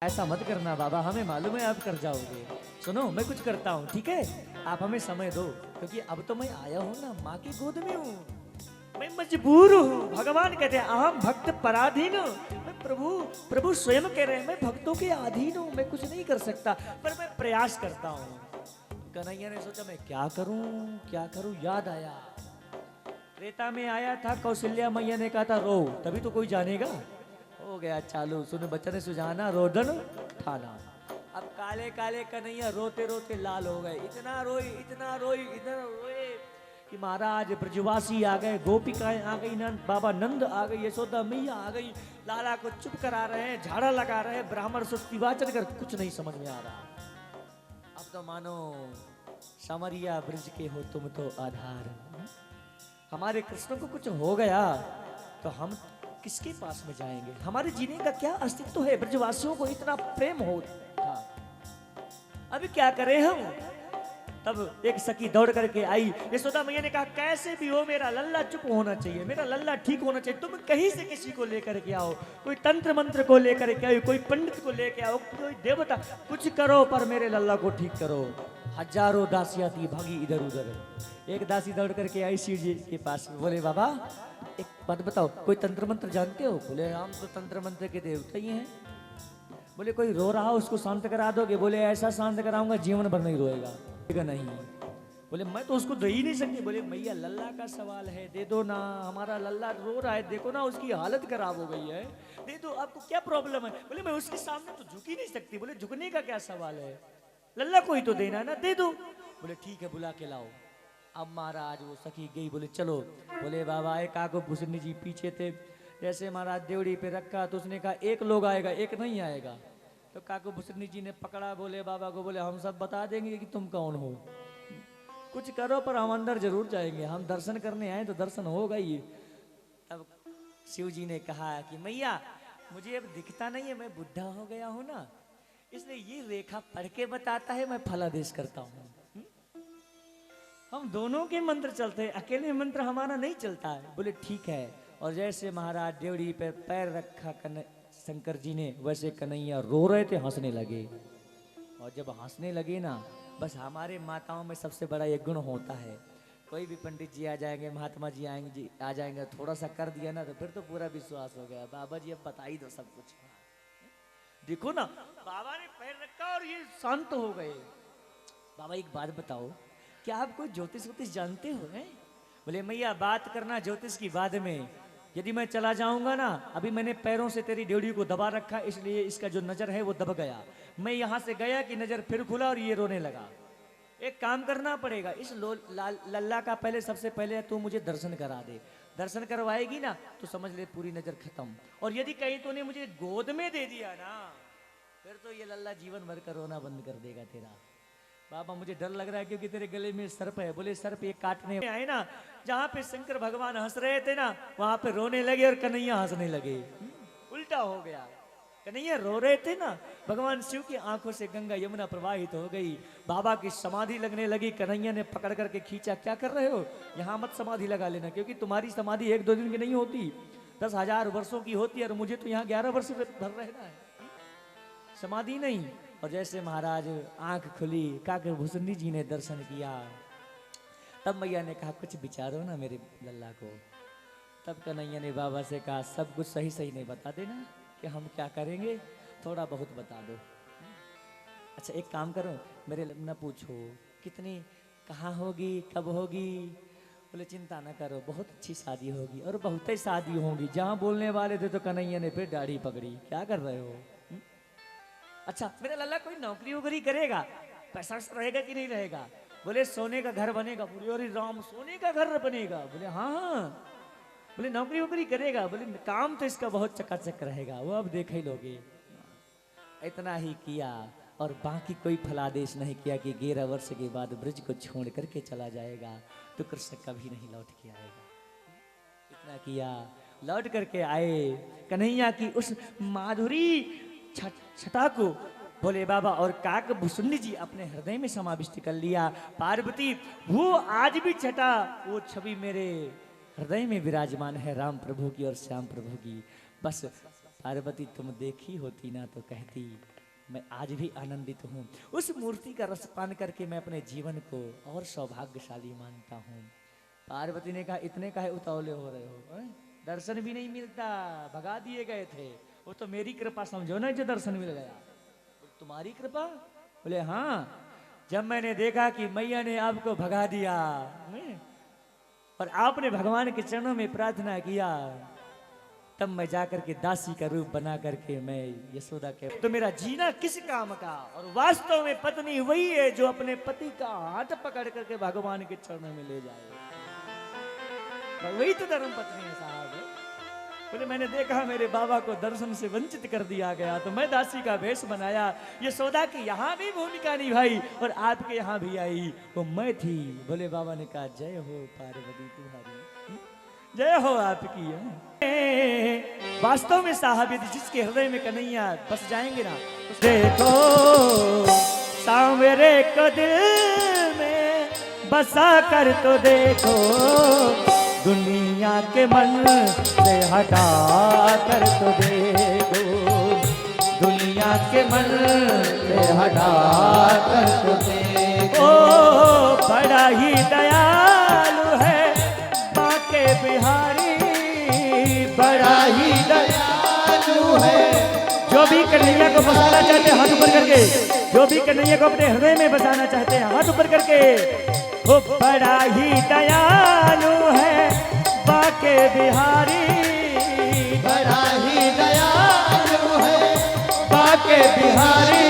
ऐसा मत करना बाबा, हमें मालूम है आप कर जाओगे। सुनो मैं कुछ करता हूँ, ठीक है? आप हमें समय दो, क्योंकि अब तो मैं आया हूँ ना, माँ की गोद में हूँ। मैं मजबूर हूँ। भगवान कहते हैं अहम भक्त पराधीन। मैं प्रभु प्रभु स्वयं कह रहे हैं मैं भक्तों के अधीन हूँ, मैं कुछ नहीं कर सकता, पर मैं प्रयास करता हूँ। कन्हैया ने सोचा मैं क्या करूं क्या करूं, याद आया त्रेता में आया था, कौशल्या मैया ने कहा था रो तभी तो कोई जानेगा। हो गया चालू, सुन बचन सुजाना रोदन ठाना। अब काले काले कन्हैया रोते रोते लाल हो गए, इतना रोई इतना रोई इतना रोए कि महाराज ब्रजवासी आ गए, गोपिकाएं आ गई, नंद बाबा नंद आ गई, यशोदा मैया आ गई, लाला को चुप करा रहे हैं, झाड़ा लगा रहे हैं, ब्राह्मण सुस्ती वाचन कर, कुछ नहीं समझ में आ रहा। अब तो मानो समरिया ब्रज के हो तुम तो आधार। हमारे कृष्ण को कुछ हो गया तो हम किसके पास में जाएंगे? हमारे जीने का क्या अस्तित्व है? ब्रजवासियों को इतना प्रेम हो था, अभी क्या करें हम? तब एक सखी दौड़ करके आई, यशोदा मैया ने कहा कैसे भी हो मेरा लल्ला चुप होना चाहिए, मेरा लल्ला ठीक होना चाहिए, तुम कहीं से किसी को लेकर के आओ, कोई तंत्र मंत्र को लेकर के आओ, कोई पंडित को लेकर आओ, कोई देवता, कुछ करो पर मेरे लल्ला को ठीक करो। हजारों दासियां थी भागी इधर उधर। एक दासी दौड़ करके आई शिव जी के पास में, बोले बाबा एक बात बताओ, कोई तंत्र मंत्र जानते हो? बोले हम तो तंत्र मंत्र के देवता ही हैं। बोले कोई रो रहा हो उसको शांत करा दोगे? बोले ऐसा शांत कराऊंगा जीवन भर नहीं रोएगा। नहीं। बोले मैं तो उसको दे ही नहीं सकती। बोले मैया लल्ला का सवाल है, दे दो ना, हमारा लल्ला रो रहा है, देखो ना उसकी हालत खराब हो गई है, दे दो, आपको क्या प्रॉब्लम है? बोले मैं उसके सामने तो झुक ही नहीं सकती। बोले झुकने का क्या सवाल है, लल्ला को ही तो देना ना, दे दो। बोले ठीक है बुला के लाओ। अब महाराज वो सखी गई, बोले चलो। बोले बाबा एक काको भूषणी जी पीछे थे, जैसे महाराज देवड़ी पे रखा तो उसने कहा एक लोग आएगा एक नहीं आएगा। तो काको भूषणी जी ने पकड़ा, बोले बाबा को, बोले हम सब बता देंगे कि तुम कौन हो, कुछ करो पर हम अंदर जरूर जाएंगे, हम दर्शन करने आए तो दर्शन होगा ही। तब शिव जी ने कहा कि मैया मुझे अब दिखता नहीं है, मैं बुढ़ा हो गया हूं ना, इसलिए ये रेखा पढ़ के बताता है, मैं फलादेश करता हूँ। हम दोनों के मंत्र चलते हैं, अकेले मंत्र हमारा नहीं चलता है। बोले ठीक है। और जैसे महाराज देवड़ी पे पैर रखा शंकर जी ने, वैसे कन्हैया रो रहे थे, हंसने लगे। और जब हंसने लगे ना, बस हमारे माताओं में सबसे बड़ा ये गुण होता है, कोई भी पंडित जी आ जाएंगे, महात्मा जी आएंगे, जी आ जाएंगे, थोड़ा सा कर दिया ना तो फिर तो पूरा विश्वास हो गया, बाबा जी अब बता ही दो सब कुछ। देखो ना बाबा ने पैर रखा और ये शांत हो गए। बाबा एक बात बताओ, क्या आप कोई ज्योतिष वोतिष जानते हो? हैं? बोले मैया बात करना ज्योतिष की बाद में, यदि मैं चला जाऊंगा ना, अभी मैंने पैरों से तेरी ड्योढ़ी को दबा रखा, इसलिए इसका जो नजर है वो दब गया, मैं यहां से गया कि नजर फिर खुला और ये रोने लगा। एक काम करना पड़ेगा, इस लल्ला का पहले सबसे पहले तू मुझे दर्शन करा दे, दर्शन करवाएगी ना तो समझ ले पूरी नजर खत्म। और यदि कहीं तूने मुझे गोद में दे दिया ना, फिर तो ये लल्ला जीवन भर का रोना बंद कर देगा तेरा। बाबा मुझे डर लग रहा है क्योंकि तेरे गले में सर्प है। बोले सर्प ये काटने आए ना, जहां पे शंकर भगवान हंस रहे थे ना, वहां पे रोने लगे और कन्हैया हंसने लगे, उल्टा हो गया। कन्हैया रो रहे थे ना, भगवान शिव की आंखों से गंगा यमुना प्रवाहित हो गई, बाबा की समाधि लगने लगी। कन्हैया ने पकड़ करके खींचा, क्या कर रहे हो, यहां मत समाधि लगा लेना, क्योंकि तुम्हारी समाधि एक दो दिन की नहीं होती, 10,000 वर्षों की होती है, और मुझे तो यहाँ 11 वर्ष भर रहना है, समाधि नहीं। और जैसे महाराज आंख खुली, काकर भूषणी जी ने दर्शन किया, तब मैया ने कहा कुछ विचारो ना मेरे लल्ला को। तब कन्हैया ने बाबा से कहा सब कुछ सही सही नहीं बता देना कि हम क्या करेंगे, थोड़ा बहुत बता दो। अच्छा एक काम करो, मेरे न पूछो कितनी कहाँ होगी कब होगी। बोले चिंता ना करो, बहुत अच्छी शादी होगी और बहुत ही शादी होंगी। जहाँ बोलने वाले थे तो कन्हैया ने फिर दाढ़ी पकड़ी, क्या कर रहे हो? अच्छा मेरा लल्ला कोई नौकरी वोकरी करेगा, पैसा रहेगा कि नहीं रहेगा? बोले सोने का घर बनेगा। बोले अरे राम सोने का घर बनेगा? बोले हाँ हाँ। बोले नौकरी वोकरी करेगा? बोले काम तो इसका बहुत चकाचक रहेगा, वो अब देख ही लोगे। इतना ही किया और बाकी कोई फलादेश नहीं किया कि 11 वर्ष के बाद ब्रज को छोड़ करके चला जाएगा तो कृष्ण कभी नहीं लौट के आएगा। इतना किया, लौट करके आए, कन्हैया की उस माधुरी छटा को भोले बाबा और काक भूषणी जी अपने हृदय में समाविष्ट कर लिया। पार्वती वो आज भी छटा, वो छवि मेरे हृदय में विराजमान है, राम प्रभु की और श्याम प्रभु की। बस पार्वती तुम देखी होती ना तो कहती मैं आज भी आनंदित हूँ। उस मूर्ति का रस पान करके मैं अपने जीवन को और सौभाग्यशाली मानता हूँ। पार्वती ने कहा इतने काहे उतावले हो रहे हो, दर्शन भी नहीं मिलता, भगा दिए गए थे। वो तो मेरी कृपा समझो ना जो दर्शन मिल गया। तुम्हारी कृपा? बोले हाँ, जब मैंने देखा कि मैया ने आपको भगा दिया और आपने भगवान के चरणों में प्रार्थना किया, तब मैं जाकर के दासी का रूप बना करके मैं यशोदा के तो मेरा जीना किस काम का। और वास्तव में पत्नी वही है जो अपने पति का हाथ पकड़ करके भगवान के चरणों में ले जाए। वही तो धर्म पत्नी है साहब। बोले मैंने देखा मेरे बाबा को दर्शन से वंचित कर दिया गया तो मैं दासी का भेष बनाया। यशोदा की यहाँ भी भूमिका निभाई और आपके यहाँ भी आई, वो मैं थी। बोले बाबा ने कहा जय हो पार्वती तुम्हारी, जय हो आपकी। वास्तव में साहब यदि जिसके हृदय में कन्हैया बस जाएंगे ना, देखो सांवरे को दिल में बसा कर तो देखो, दुनिया के मन से हटा कर तो देखो, दुनिया के मन से हटा कर तो देखो। बड़ा ही दयालु है बाके बिहारी, बड़ा ही दयालु है। जो भी कन्हैया को बसाना चाहते हैं हाथ ऊपर करके, जो भी कन्हैया को अपने हृदय में बसाना चाहते हैं हाथ ऊपर करके, वो बड़ा ही दयालु है बाके बिहारी, बड़ा ही दयालु है बाके बिहारी।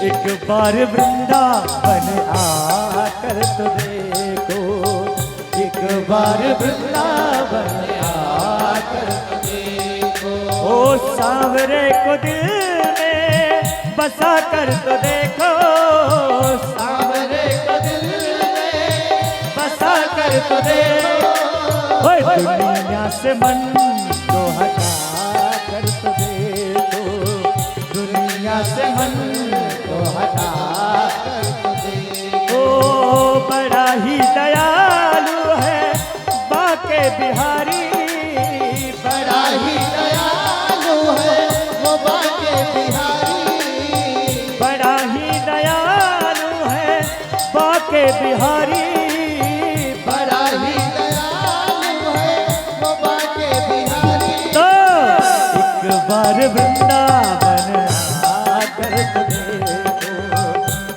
एक बार वृंदावन आकर तो देखो, एक बार वृंदावन आकर तो देखो, ओ सांवरे को दिल में बसा कर तो देखो, सांवरे को दिल में बसा कर तो देखो। दुनिया से मन को हटा कर तो देखो, दुनिया से मन को हटा कर तो देखो। ओ बड़ा ही दयालु है बाके बिहारी, बड़ा ही दयालु है वो बाके बिहारी, बड़ा ही दयालु है बाके बिहारी, बड़ा ही बार वृंदावन आकर तो देखो,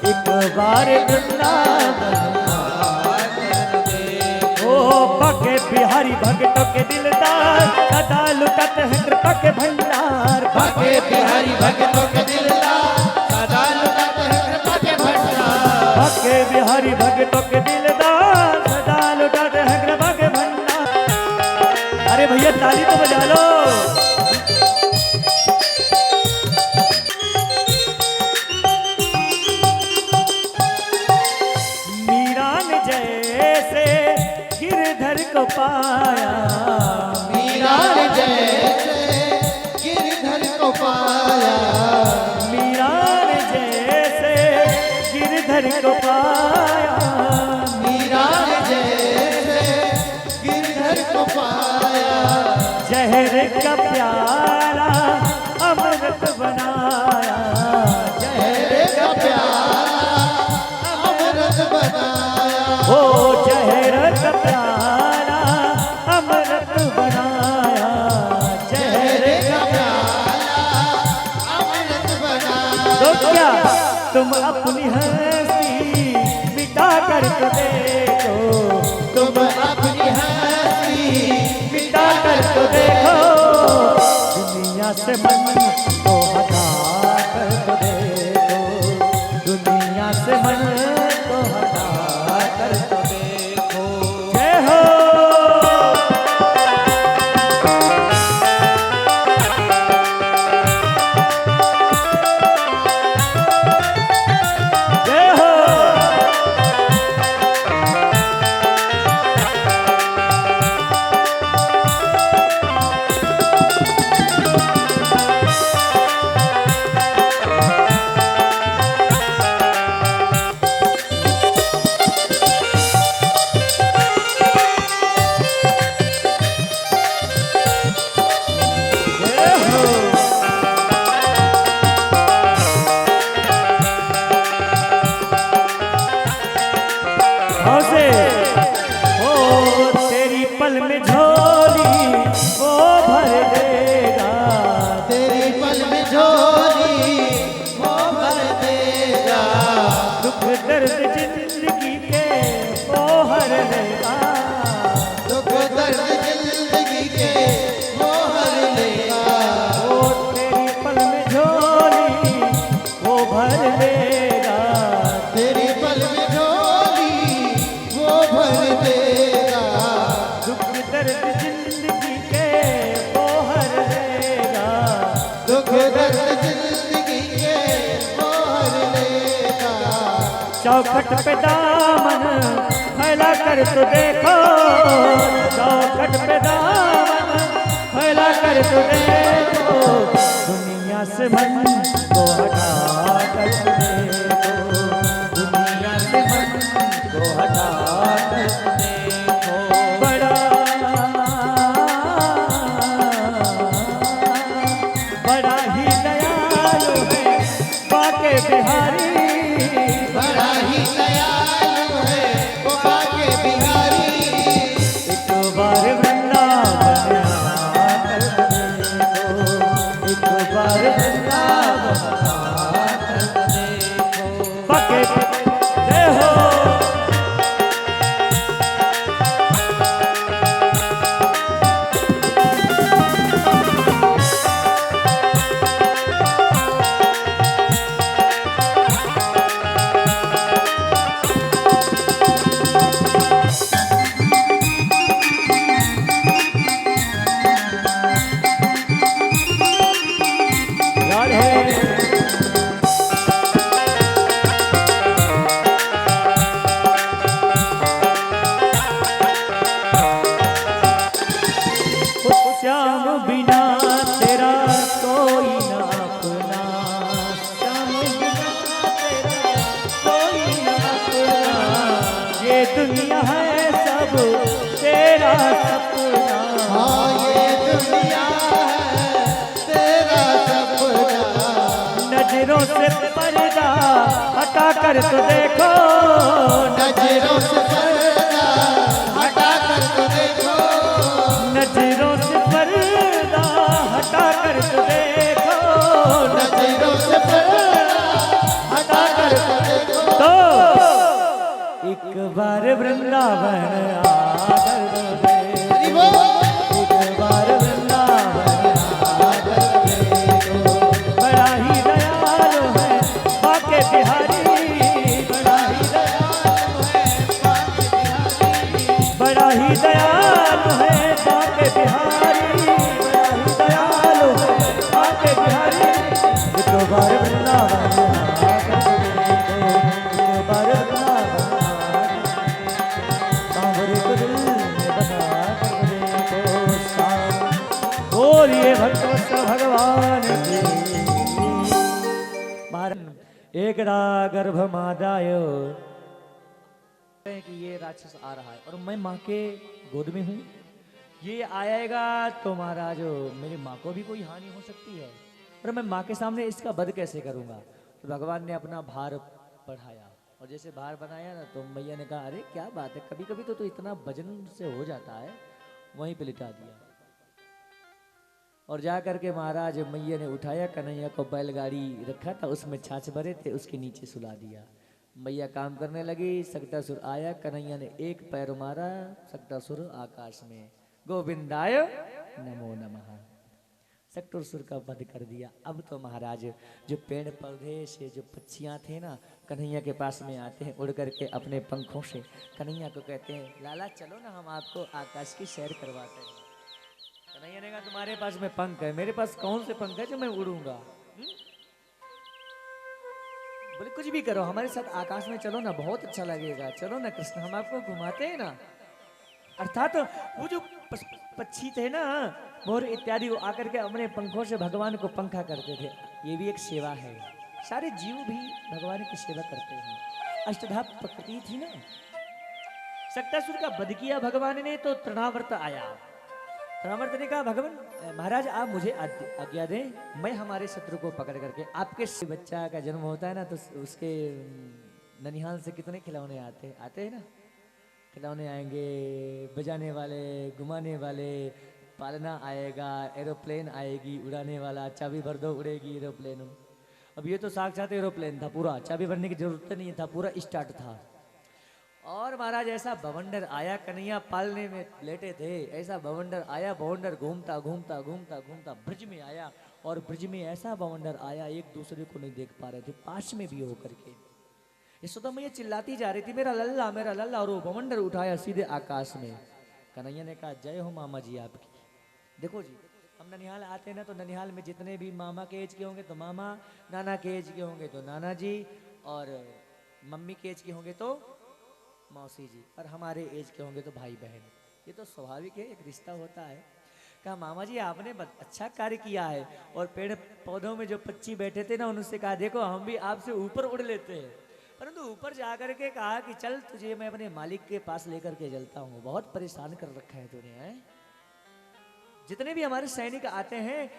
एक बार वृंदावन आकर देखो। बाके बिहारी भक्तों के दिलदार, सदा लुटत है कृपा के भंडार, बाके बिहारी भक्तों के दिलदार, सदा लुटत है कृपा के भंडार, बाके बिहारी भक्तों के दिलदार, सदा लुटत है कृपा के भंडार। अरे भैया ताली तो बजा लो। को पाया मीरा ने जैसे गिरधर को पाया, मीरा ने जैसे गिरधर को पाया, मीरा ने जैसे गिरधर को पाया। जहर का प्याला अमृत बनाया, जहर का प्याला अमृत बनाया, ओ जहर का प्याला अमृत बनाया, जहर का प्याला अमृत बनाया। तो क्या तुम अपनी हंसी मिटा कर तो देखो, तुम अपनी हंसी मिटा कर तो देखो, दुनिया से मन को हटा कर तो देखो, दुनिया से मन को हटा कर तो देखो। जय हो जय हो। दर्द जिंदगी के वो हर लेगा, दुख दर्द जिंदगी के वो हर लेगा, वो तेरी पल में झोली वो भर लेगा, तेरी पल में झोली वो भर देगा, दुख दर्द जिंदगी के वो हर लेगा, दुख दर्द जिंदगी के वो हर लेगा, चौखट पे दामन फैला कर तो देखो, चौखट पे दामन फैला कर तो देखो, दुनिया से मन को हटा कर तो देखो, दुनिया से मन को हटा कर तो देखो, बड़ा ही दयालु है बाके बिहारी, बड़ा ही दयालु है वो बाके बिहारी, एक बार वृंदावन आकर देखो, एक बार वृंदावन आकर देखो, बाके जय हो। श्याम बिना तेरा कोई ना अपना, श्याम बिना तेरा कोई ना अपना, ये दुनिया है सब तेरा सपना, हाँ ये दुनिया है तेरा सपना, नजरों से पर्दा हटा कर तो देखो, नजरों से पर्दा हटा कर तो देखो, नजरों से पर्दा हटा कर तो देखो, नजरों से पर्दा हटा कर तो देखो, तो एक बार वृंदावन आकर दो हरि बोल। एक बार वृंदावन आकर देखो, बड़ा ही दयालु है बाके बिहारी, बड़ा ही दयालु है बाके बिहारी, बड़ा ही दयालु है बाके बिहारी, बड़ा ही दयालु है बाके बिहारी, एक बार वृंदावन आकर देखो, एक बार वृंदावन सांवरे को दिल में बसा कर देखो, बोलिए भक्त भगवान की। महाराज एक गर्भ मादाय कि ये राक्षस आ रहा है और मैं माँ के गोद में हूँ, ये आएगा तो महाराज मेरी माँ को भी कोई हानि हो सकती है और मैं माँ के सामने इसका वध कैसे करूँगा। तो भगवान ने अपना भार बढ़ाया और जैसे भार बनाया ना तो मैया ने कहा अरे क्या बात है, कभी कभी तो इतना वजन से हो जाता है, वहीं पे लिटा दिया और जा करके महाराज मैया ने उठाया, कन्हैया को बैलगाड़ी रखा था उसमें छाछ भरे थे उसके नीचे सुला दिया। मैया काम करने लगी, सक्टासुर आया, कन्हैया ने एक पैर मारा, सक्टासुर आकाश में, गोविंदाय नमो नमः, सक्टासुर का वध कर दिया। अब तो महाराज जो पेड़ पौधे से जो पक्षियां थे ना कन्हैया के पास में आते हैं उड़ करके अपने पंखों से कन्हैया को कहते हैं लाला चलो ना हम आपको आकाश की सैर करवाते हैं। कन्हैया ने कहा तुम्हारे पास में पंख है, मेरे पास कौन से पंख है जो मैं उड़ूंगा। बोले कुछ भी करो हमारे साथ आकाश में चलो ना, बहुत अच्छा लगेगा, चलो ना कृष्ण हम आपको घुमाते हैं ना। अर्थात वो जो पक्षी थे ना मोर इत्यादि वो आकर के अपने पंखों से भगवान को पंखा करते थे, ये भी एक सेवा है। सारे जीव भी भगवान की सेवा करते हैं। अष्टधा प्रकृति थी ना, सक्टासुर का वध किया भगवान ने तो तृणावर्त आया। तृणावर्त ने कहा भगवान महाराज आप मुझे आज्ञा दें, मैं हमारे शत्रु को पकड़ करके, आपके बच्चा का जन्म होता है ना तो उसके ननिहाल से कितने खिलौने आते हैं ना, खिलौने आएंगे, बजाने वाले, घुमाने वाले, पालना आएगा, एरोप्लेन आएगी, उड़ाने वाला, चाबी भर दो उड़ेगी एरोप्लेन। अब ये तो साक्षात एरोप्लेन था पूरा, चाबी भरने की जरूरत नहीं था, पूरा स्टार्ट था। और महाराज ऐसा बवंडर आया, कन्हैया पालने में लेटे थे, ऐसा बवंडर आया, बवंडर घूमता घूमता घूमता घूमता ब्रिज में आया। और ब्रिज में ऐसा बवंडर आया, एक दूसरे को नहीं देख पा रहे थे, पास में भी होकर के यशोदा मैया चिल्लाती जा रही थी, मेरा लल्ला मेरा लल्ला, और वो बवंडर उठाया सीधे आकाश में। कन्हैया ने कहा, जय हो मामा जी आपकी। देखो जी, हम ननिहाल आते हैं ना, तो ननिहाल में जितने भी मामा के एज के होंगे तो मामा, नाना के एज के होंगे तो नाना जी, और मम्मी के एज के होंगे तो मौसी जी, और हमारे एज के होंगे तो भाई बहन। ये तो स्वाभाविक है, एक रिश्ता होता है। कहा, मामा जी आपने अच्छा कार्य किया है। और पेड़ पौधों में जो पक्षी बैठे थे ना, उनसे कहा, देखो हम भी आपसे ऊपर उड़ लेते हैं। परंतु ऊपर जाकर के कहा कि चल तुझे मैं अपने मालिक के पास लेकर के चलता हूँ, बहुत परेशान कर रखा है तूने। है जितने भी हमारे सैनिक आते हैं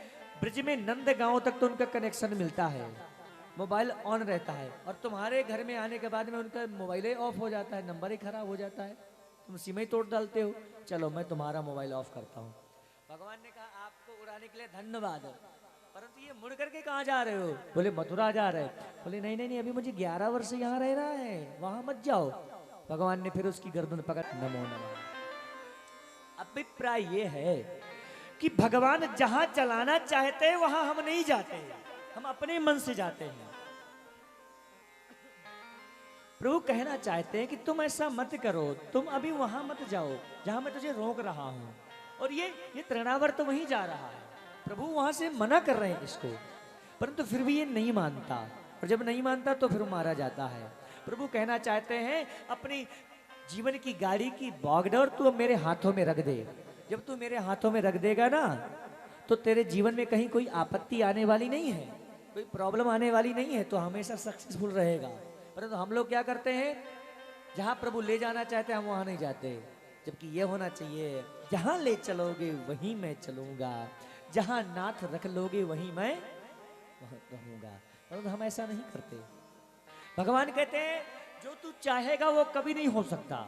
ब्रिज में, नंद गांव तक तो उनका कनेक्शन मिलता है, मोबाइल ऑन रहता है। और तुम्हारे घर में आने के बाद में उनका मोबाइल ही ऑफ हो जाता है, नंबर ही खराब हो जाता है, तुम सिम ही तोड़ डालते हो। चलो मैं तुम्हारा मोबाइल ऑफ करता हूँ। भगवान ने कहा, आपको उड़ाने के लिए धन्यवाद, परंतु ये मुड़ करके कहाँ जा रहे हो? बोले मथुरा जा रहे। बोले नहीं नहीं नहीं, अभी मुझे 11 वर्ष यहाँ रह रहा है, वहां मत जाओ। भगवान ने फिर उसकी गर्दन पकड़, नमो नमः। अभिप्राय ये है कि भगवान जहां चलाना चाहते हैं वहां हम नहीं जाते, हम अपने मन से जाते हैं। प्रभु कहना चाहते हैं कि तुम ऐसा मत करो, तुम अभी वहां मत जाओ जहां मैं तुझे रोक रहा हूं। और ये तृणावर तो वहीं जा रहा है, प्रभु वहां से मना कर रहे हैं इसको, परंतु फिर भी ये नहीं मानता। और जब नहीं मानता तो फिर मारा जाता है। प्रभु कहना चाहते हैं, अपनी जीवन की गाड़ी की बागडोर तू मेरे हाथों में रख दे। जब तू मेरे हाथों में रख देगा ना, तो तेरे जीवन में कहीं कोई आपत्ति आने वाली नहीं है, कोई प्रॉब्लम आने वाली नहीं है, तो हमेशा सक्सेसफुल रहेगा। परंतु हम लोग क्या करते हैं, जहां प्रभु ले जाना चाहते हैं हम वहां नहीं जाते। जबकि ये होना चाहिए, जहां ले चलोगे वहीं मैं चलूंगा, जहां नाथ रख लोगे वहीं मैं रहूंगा। परंतु हम ऐसा नहीं करते। भगवान कहते हैं, जो तू चाहेगा वो कभी नहीं हो सकता।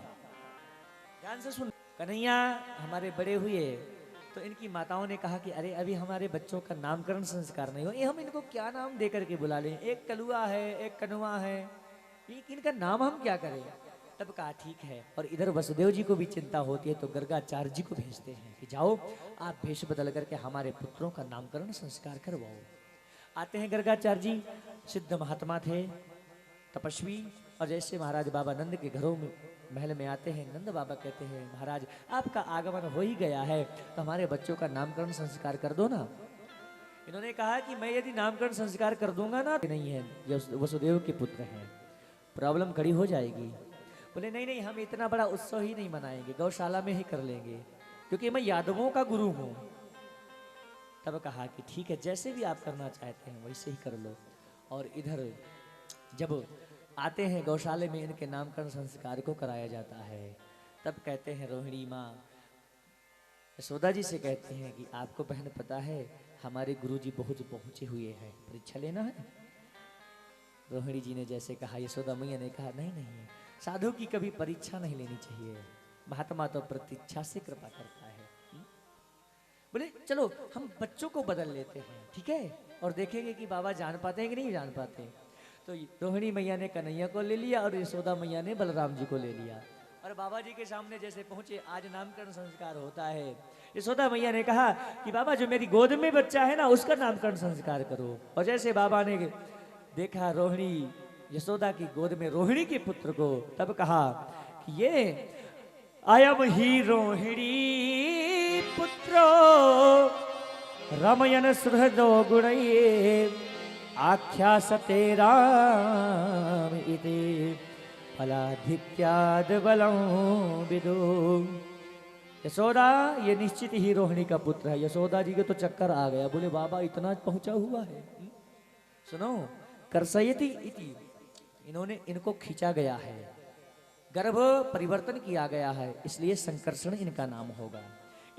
ध्यान से सुन। कन्हैया हमारे बड़े हुए तो इनकी माताओं ने कहा कि अरे अभी हमारे बच्चों का नामकरण संस्कार नहीं हो, ये हम इनको क्या नाम दे करके बुला लें? एक कलुआ है, एक कनुआ है, इनका नाम हम क्या करें? तब कहा ठीक है। और इधर वसुदेव जी को भी चिंता होती है, तो गर्गाचार्य जी को भेजते हैं कि जाओ आप भेष बदल करके हमारे पुत्रों का नामकरण संस्कार करवाओ। आते हैं गर्गाचार्य जी, सिद्ध महात्मा थे, तपस्वी। और जैसे महाराज बाबा नंद के घरों में महल में आते हैं, नंद बाबा कहते हैं, महाराज आपका आगमन हो ही गया है, तो हमारे बच्चों का नामकरण संस्कार कर दो ना। इन्होंने कहा कि मैं यदि नामकरण संस्कार कर दूंगा ना, नहीं है, ये वसुदेव के पुत्र हैं, प्रॉब्लम खड़ी हो जाएगी। बोले नहीं नहीं, हम इतना बड़ा उत्सव ही नहीं मनाएंगे, गौशाला में ही कर लेंगे, क्योंकि मैं यादवों का गुरु हूं। तब कहा कि ठीक है, जैसे भी आप करना चाहते हैं वैसे ही कर लो। और इधर जब आते हैं गौशाले में, इनके नामकरण संस्कार को कराया जाता है। तब कहते हैं रोहिणी माँ यशोदा जी से कहते हैं कि आपको बहन पता है, हमारे गुरुजी बहुत पहुंचे हुए हैं, परीक्षा लेना है। रोहिणी जी ने जैसे कहा, यशोदा मैया ने कहा नहीं नहीं, साधु की कभी परीक्षा नहीं लेनी चाहिए, महात्मा तो प्रतीक्षा से कृपा करता है। बोले चलो हम बच्चों को बदल लेते हैं, ठीक है, और देखेंगे कि बाबा जान पाते हैं कि नहीं जान पाते। तो रोहिणी मैया ने कन्हैया को ले लिया और यशोदा मैया ने बलराम जी को ले लिया। और बाबा जी के सामने जैसे पहुंचे, आज नामकरण संस्कार होता है। यशोदा मैया ने कहा कि बाबा जो मेरी गोद में बच्चा है ना, उसका नामकरण संस्कार करो। और जैसे बाबा ने देखा रोहिणी, यशोदा की गोद में रोहिणी के पुत्र को, तब कहा कि ये अयम ही रोहिणी पुत्रो रमयन सुहृदो गुणये आख्यासते राम इति फलाधिक्याद बलं विदु। यशोदा ये निश्चित ही रोहिणी का पुत्र है। यशोदा जी के तो चक्कर आ गया, बोले बाबा इतना पहुंचा हुआ है। सुनो, कर्षयति इति, इन्होंने इनको खींचा गया है, गर्भ परिवर्तन किया गया है, इसलिए संकर्षण इनका नाम होगा।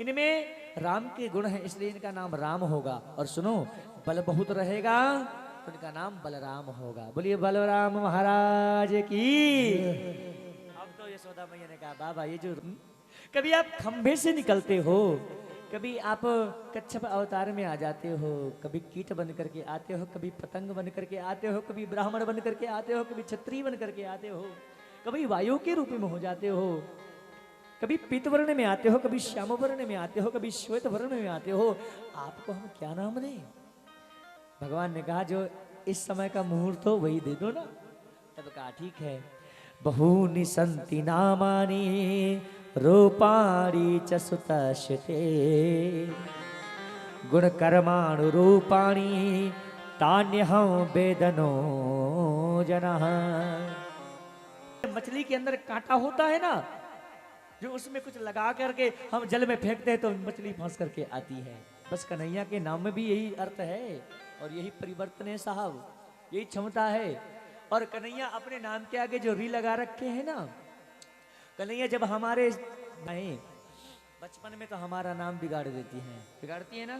इनमें राम के गुण हैं, इसलिए इनका नाम राम होगा। और सुनो, बल बहुत रहेगा तो इनका नाम बलराम होगा। बोलिए बलराम महाराज की। अब तो यशोदा मैया ने कहा बाबा ये जो कभी आप खंभे से निकलते हो, कभी आप कच्छप अवतार में आ जाते हो, कभी कीट बन करके आते हो, कभी पतंग बन करके आते हो, कभी ब्राह्मण बन करके आते हो, कभी क्षत्रिय बन करके आते हो, कभी वायु के रूप में हो जाते हो, कभी पीत वर्ण में आते हो, कभी श्याम वर्ण में आते हो, कभी श्वेत वर्ण में आते हो। आपको हम क्या नाम दें? भगवान ने कहा जो इस समय का मुहूर्त हो वही दे दो ना। तब कहा ठीक है। बहूनि संति नामानि रूपाणि च सुतश्ते गुण कर्माणु रूपाणि तान्यहं वेदनो जनः। मछली के अंदर कांटा होता है ना, जो उसमें कुछ लगा करके हम जल में फेंकते हैं तो मछली फंस करके आती है। बस कन्हैया के नाम में भी यही अर्थ है और यही परिवर्तन है साहब, यही क्षमता है। और कन्हैया अपने नाम के आगे जो री लगा रखे हैं ना, कन्हैया जब हमारे नहीं बचपन में तो हमारा नाम बिगाड़ देती हैं, बिगाड़ती है ना।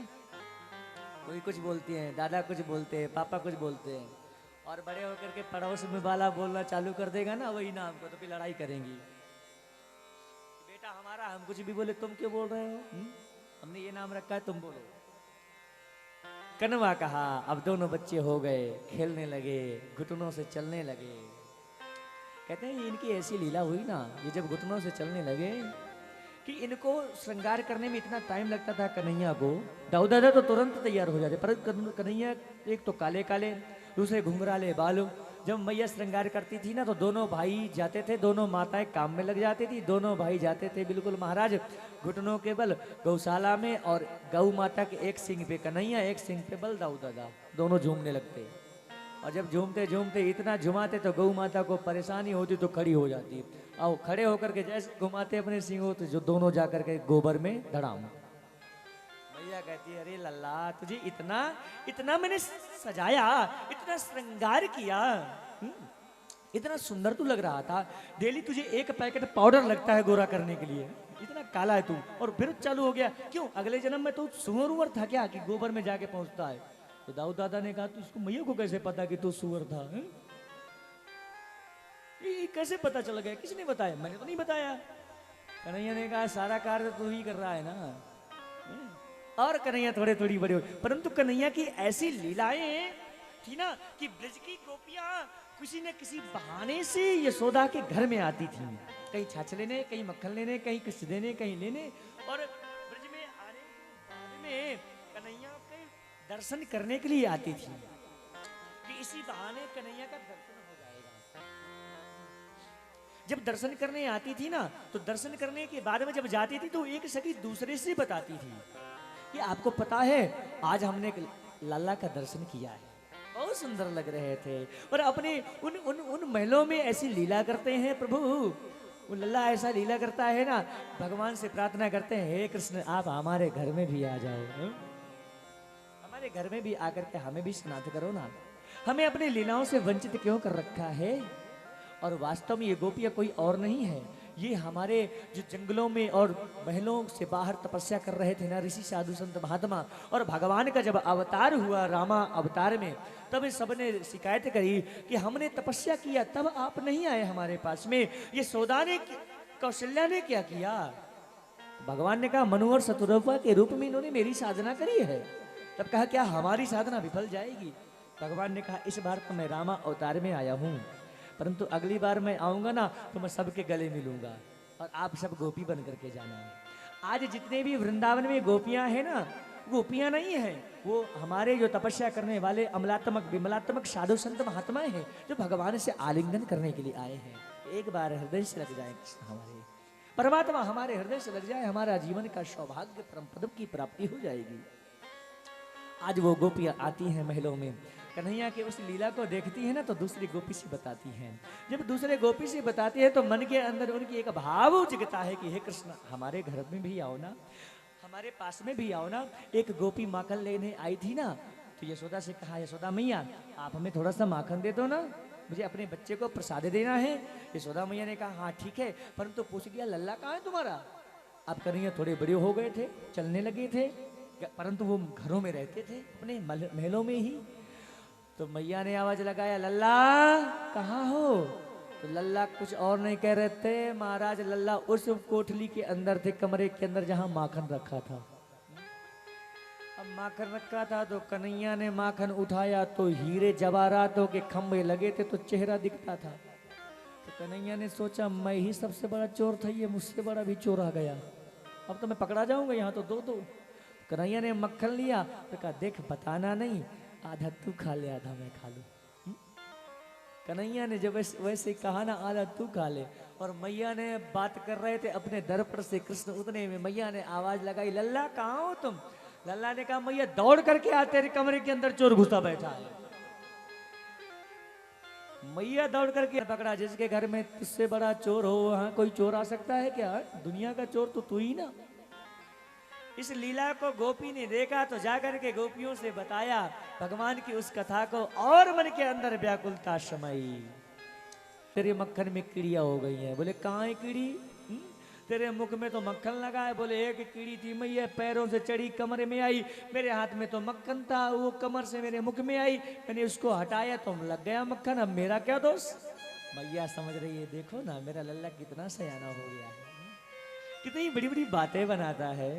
कोई कुछ बोलती हैं, दादा कुछ बोलते हैं, पापा कुछ बोलते हैं, और बड़े होकर के पड़ोस में वाला बोलना चालू कर देगा ना वही नाम को, तो फिर लड़ाई करेंगी। बेटा हमारा हम कुछ भी बोले तुम क्यों बोल रहे हो, हमने ये नाम रखा है तुम बोलो। कनवा कहा, अब दोनों बच्चे हो गए, खेलने लगे, घुटनों से चलने लगे। कहते हैं इनकी ऐसी लीला हुई ना, ये जब घुटनों से चलने लगे कि इनको श्रृंगार करने में इतना टाइम लगता था कन्हैया को। दाऊ दादा तो तुरंत तैयार हो जाते, पर कन्हैया एक तो काले काले, दूसरे घुंघराले बाल। जब मैया श्रृंगार करती थी ना तो दोनों भाई जाते थे, दोनों माताएं काम में लग जाती थी, दोनों भाई जाते थे बिल्कुल महाराज घुटनों के बल गौशाला में, और गौ माता के एक सिंग पे कन्हैया, एक सिंग पे बल दाऊ दादा, दोनों झूमने लगते। और जब झूमते झूमते इतना झुमाते तो गौ माता को परेशानी होती तो खड़ी हो जाती, और खड़े होकर के जैसे घुमाते अपने सिंगों तो जो दोनों जाकर के गोबर में धड़ाम। मैया कहती अरे लल्ला तुझे इतना इतना मैंने सजाया, इतना श्रृंगार किया, इतना सुंदर तू लग रहा था। डेली तुझे एक पैकेट पाउडर लगता है गोरा करने के लिए, इतना काला है तू, और फिर चालू हो गया। क्यों अगले जन्म में तू सुअर उवर था क्या कि गोबर में जाके पहुंचता है? तो दाऊ दादा ने कहा, तो इसको मैया को कैसे पता कि तू सुअर था? ये कैसे पता चल गया? किसने बताया? मैंने तो नहीं बताया। कन्हैया ने कहा, सारा कार्य तू ही कर रहा है ना। और कन्हैया थोड़े थोड़ी बड़े हो, परंतु कन्हैया की ऐसी लीलाएं थी ना कि ब्रज की गोपियां किसी न किसी बहाने से यशोदा के घर में आती थी, कहीं छाछ लेने, कहीं मक्खन लेने, कहीं कुछ देने, कहीं लेने। और ब्रज में आने के बाद में कन्हैया के दर्शन करने के लिए आती थी कि इसी बहाने कन्हैया का दर्शन हो जाएगा। जब दर्शन करने आती थी ना तो दर्शन करने के बाद में जब जाती थी तो एक सखी दूसरे से बताती थी कि आपको पता है आज हमने लल्ला का दर्शन किया है, बहुत सुंदर लग रहे थे। और अपने उन उन उन महलों में ऐसी लीला करते हैं प्रभु, वो लल्ला ऐसा लीला करता है ना, भगवान से प्रार्थना करते हैं, हे कृष्ण आप हमारे घर में भी आ जाओ, हमारे घर में भी आकर के हमें भी स्नान करो ना, हमें अपने लीलाओं से वंचित क्यों कर रखा है। और वास्तव में ये गोपियां कोई और नहीं है, ये हमारे जो जंगलों में और महलों से बाहर तपस्या कर रहे थे ना ऋषि साधु संत महात्मा, और भगवान का जब अवतार हुआ रामा अवतार में, तब सबने शिकायत करी कि हमने तपस्या किया तब आप नहीं आए हमारे पास में, ये सौदा ने कौशल्या ने क्या किया। भगवान ने कहा मनु और शत्रुपा के रूप में इन्होंने मेरी साधना करी है। तब कहा क्या हमारी साधना विफल जाएगी? भगवान ने कहा इस बार तो मैं रामा अवतार में आया हूँ, परंतु अगली बार मैं आऊंगा ना तो मैं सबके गले मिलूंगा और आप सब गोपी बन करके जाना। आज जितने भी वृंदावन में गोपियां हैं ना, गोपियां नहीं है, वो हमारे जो तपस्या करने वाले अमलात्मक विमलात्मक साधु संत महात्माएं हैं जो भगवान से आलिंगन करने के लिए आए हैं। एक बार हृदय से लग जाए कृष्ण, हमारे परमात्मा हमारे हृदय से लग जाए, हमारा जीवन का सौभाग्य परम पद की प्राप्ति हो जाएगी। आज वो गोपियां आती हैं महलों में, कन्हैया के उस लीला को देखती है ना तो दूसरी गोपी से बताती हैं। जब दूसरे गोपी से बताती है तो मन के अंदर उनकी एक भाव जगता है कि हे कृष्ण हमारे घर में भी आओ ना, हमारे पास में भी आओ ना। एक गोपी माखन लेने आई थी ना, तो यशोदा से कहा यशोदा मैया आप हमें थोड़ा सा माखन दे दो ना, मुझे अपने बच्चे को प्रसाद देना है। यशोदा मैया ने कहा हाँ ठीक है, परंतु पूछ लिया लल्ला कहाँ है तुम्हारा? अब कन्हैया थोड़े बड़े हो गए थे, चलने लगे थे, परंतु वो घरों में रहते थे अपने महलों में ही। तो मैया ने आवाज लगाया लल्ला कहाँ हो? तो लल्ला कुछ और नहीं कह रहे थे महाराज, लल्ला उस कोठली के अंदर थे, कमरे के अंदर जहां माखन रखा था। अब माखन रखा था तो कन्हैया ने माखन उठाया तो हीरे जवाहरातों के खंभे लगे थे तो चेहरा दिखता था। तो कन्हैया ने सोचा मैं ही सबसे बड़ा चोर था, ये मुझसे बड़ा भी चोर आ गया, अब तो मैं पकड़ा जाऊंगा, यहाँ तो दो दो। कन्हैया ने मक्खन लिया तो कहा देख बताना नहीं, आधा तू खा ले आधा मैं खा लूं। कन्हैया ने जब वैसे कहा ना आधा तू खा ले, और मैया ने बात कर रहे थे अपने दर्पण से कृष्ण उतने में मैया ने आवाज लगाई लल्ला कहाँ हो तुम। लल्ला ने कहा मैया दौड़ करके आ तेरे कमरे के अंदर चोर घुसा बैठा है। मैया दौड़ करके पकड़ा, जिसके घर में तुझसे बड़ा चोर हो वहां कोई चोर आ सकता है क्या? दुनिया का चोर तो तू ही ना। इस लीला को गोपी ने देखा तो जाकर के गोपियों से बताया भगवान की उस कथा को, और मन के अंदर व्याकुलता समाई। तेरे मक्खन में कीड़िया हो गई हैं। बोले कहाँ है कीड़ी? तेरे मुख में तो मक्खन लगा है। बोले एक कीड़ी थी मैया, पैरों से चढ़ी कमरे में आई, मेरे हाथ में तो मक्खन था, वो कमर से मेरे मुख में आई, मैंने उसको हटाया तो लग गया मक्खन, अब मेरा क्या दोष? मैया समझ रही है, देखो ना मेरा लल्ला कितना सयाना हो गया है, कितनी बड़ी बड़ी बातें बनाता है।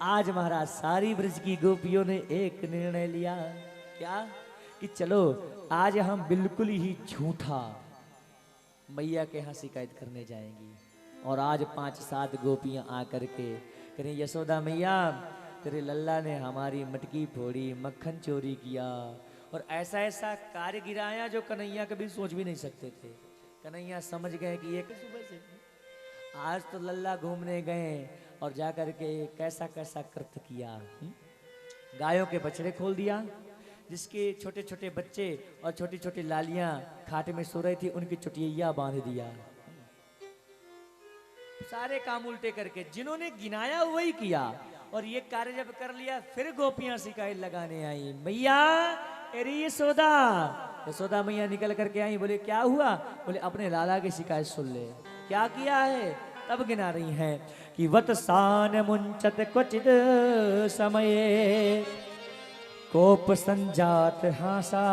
आज महाराज सारी ब्रज की गोपियों ने एक निर्णय लिया, क्या? कि चलो आज हम बिल्कुल ही झूठा मैया के यहाँ शिकायत करने जाएंगी। और आज 5-7 गोपियां आकर के करें यशोदा मैया तेरे लल्ला ने हमारी मटकी फोड़ी, मक्खन चोरी किया और ऐसा ऐसा कार्य गिराया जो कन्हैया कभी सोच भी नहीं सकते थे। कन्हैया समझ गए कि ये सुबह से आज तो लल्ला घूमने गए और जाकर के कैसा कैसा कृत्य किया। गायों के बछड़े खोल दिया, जिसके छोटे छोटे बच्चे और छोटी छोटी लालियां खाट में सो रही थी उनकी चुटिया बांध दिया। सारे काम उल्टे करके जिन्होंने गिनाया वही किया। और ये कार्य जब कर लिया फिर गोपियां शिकायत लगाने आई, मैया अरे यशोदा मैया निकल करके आई। बोले क्या हुआ? बोले अपने लाला की शिकायत सुन ले, क्या किया है? तब गिना रही हैं कि वत्सान मुंचत क्वचित समये कोप संजात हासा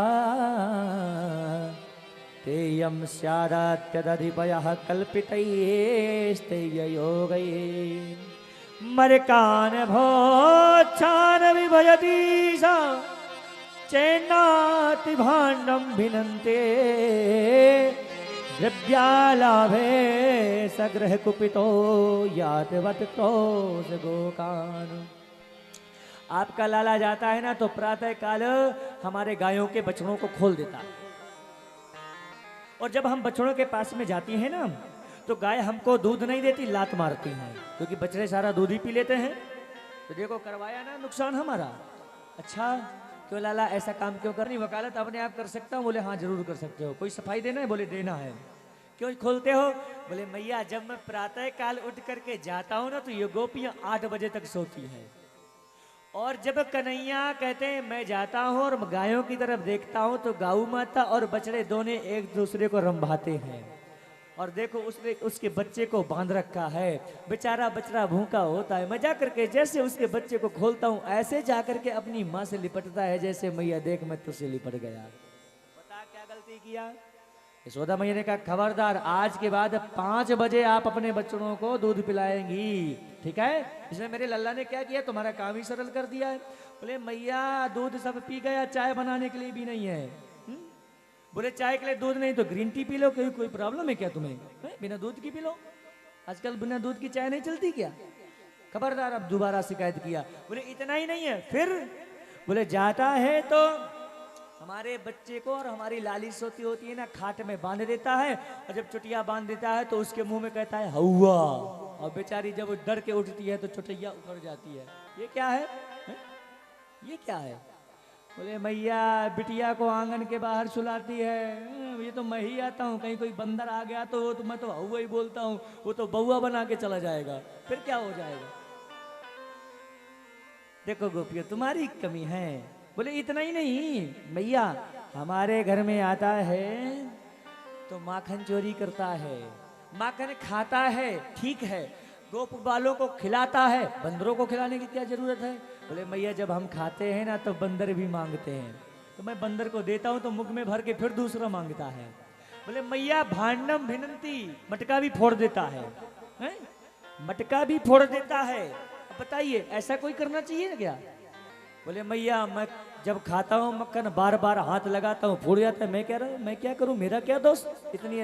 तेयम स्यादात्यदधिपयः कल्पितैस्तेययोगैः मरकान भोच्छान विभजति सा चैनाति भाण्डं भिनन्ते द्रव्यालाभे सग्रह कुपितो यातवत क्रोध गोकान। आपका लाला जाता है ना तो प्रातः काल हमारे गायों के बछड़ों को खोल देता है, और जब हम बछड़ों के पास में जाती हैं ना तो गाय हमको दूध नहीं देती, लात मारती हैं, क्योंकि बछड़े सारा दूध ही पी लेते हैं। तो देखो करवाया ना नुकसान हमारा। अच्छा क्यों लाला ऐसा काम क्यों करनी? वकालत अपने आप कर सकता हूँ? बोले हाँ जरूर कर सकते हो। कोई सफाई देना है? बोले देना है। क्यों खोलते हो? बोले मैया जब मैं प्रातः काल उठ करके जाता हूँ ना तो ये गोपियां 8 बजे तक सोती हैं, और जब कन्हैया कहते हैं मैं जाता हूँ और गायों की तरफ देखता हूँ तो गौ माता और बछड़े दोनों एक दूसरे को रंभाते हैं। और देखो उसने उसके बच्चे को बांध रखा है, बेचारा बछड़ा भूखा होता है। मैं जा करके जैसे उसके बच्चे को खोलता हूँ ऐसे जा करके अपनी माँ से लिपटता है, जैसे मैया देख मैं तुझसे लिपट गया। बता क्या गलती किया? यशोदा मैया ने कहा खबरदार आज के बाद 5 बजे आप अपने बच्चों को दूध पिलाएंगी, ठीक है? इसमें मेरे लल्ला ने क्या किया? तुम्हारा काम ही सरल कर दिया है। बोले मैया दूध सब पी गया, चाय बनाने के लिए भी नहीं है। बोले चाय के लिए दूध नहीं तो ग्रीन टी पी लो, कोई प्रॉब्लम है क्या तुम्हें? बिना दूध की पी लो, आजकल बिना दूध की चाय नहीं चलती क्या? खबरदार। अब दोबारा शिकायत किया। बोले इतना ही नहीं है, फिर बोले जाता है तो हमारे बच्चे को और हमारी लाली सोती होती है ना खाट में बांध देता है, और जब चुटिया बांध देता है तो उसके मुंह में कहता है हौवा, और बेचारी जब डर के उठती है तो चुटिया उखड़ जाती है। ये क्या है? ये क्या है? बोले मैया बिटिया को आंगन के बाहर सुलाती है, ये तो मैं ही आता हूँ, कहीं कोई बंदर आ गया तो मैं तो हौवा ही बोलता हूँ, वो तो बउआ बना के चला जाएगा, फिर क्या हो जाएगा? देखो गोपियों तुम्हारी कमी है। बोले इतना ही नहीं मैया हमारे घर में आता है तो माखन चोरी करता है, माखन खाता है, ठीक है, गोप बालों को खिलाता है, बंदरों को खिलाने की क्या जरूरत है? बोले मैया जब हम खाते हैं ना तो बंदर भी मांगते हैं, तो मैं बंदर को देता हूं तो मुख में भर के फिर दूसरा मांगता है। बोले मैया भांडम भिनंती, मटका भी फोड़ देता है? मटका भी फोड़ देता है। बताइए ऐसा कोई करना चाहिए ना क्या? बोले मैया मैं जब खाता हूँ मक्खन बार बार हाथ लगाता हूँ फूट जाता है, मैं क्या करूँ, मेरा क्या दोष, इतनी